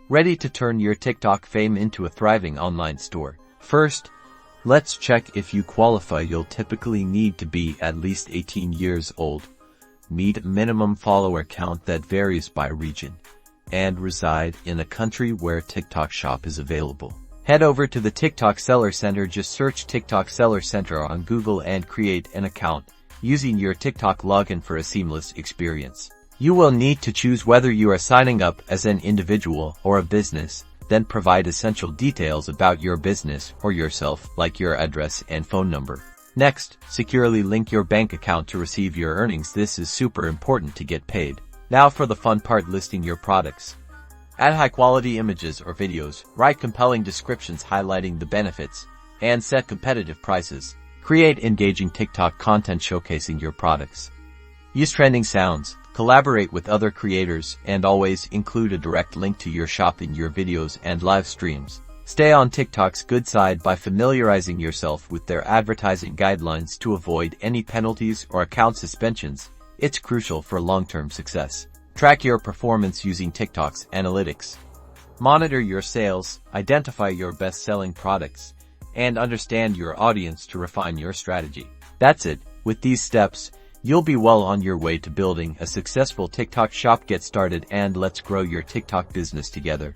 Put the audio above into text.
ready to turn your TikTok fame into a thriving online store. First, let's check if you qualify. You'll typically need to be at least 18 years old, meet a minimum follower count that varies by region, and reside in a country where TikTok Shop is available. Head over to the TikTok Seller Center. Just search TikTok Seller Center on Google and create an account using your TikTok login for a seamless experience. You will need to choose whether you are signing up as an individual or a business, then provide essential details about your business or yourself, like your address and phone number. Next, securely link your bank account to receive your earnings. This is super important to get paid. Now for the fun part, listing your products. Add high-quality images or videos, write compelling descriptions highlighting the benefits, and set competitive prices. Create engaging TikTok content showcasing your products. Use trending sounds, collaborate with other creators, and always include a direct link to your shop in your videos and live streams. Stay on TikTok's good side by familiarizing yourself with their advertising guidelines to avoid any penalties or account suspensions. It's crucial for long-term success. Track your performance using TikTok's analytics. Monitor your sales, identify your best-selling products, and understand your audience to refine your strategy. That's it. With these steps, you'll be well on your way to building a successful TikTok shop. Get started and let's grow your TikTok business together.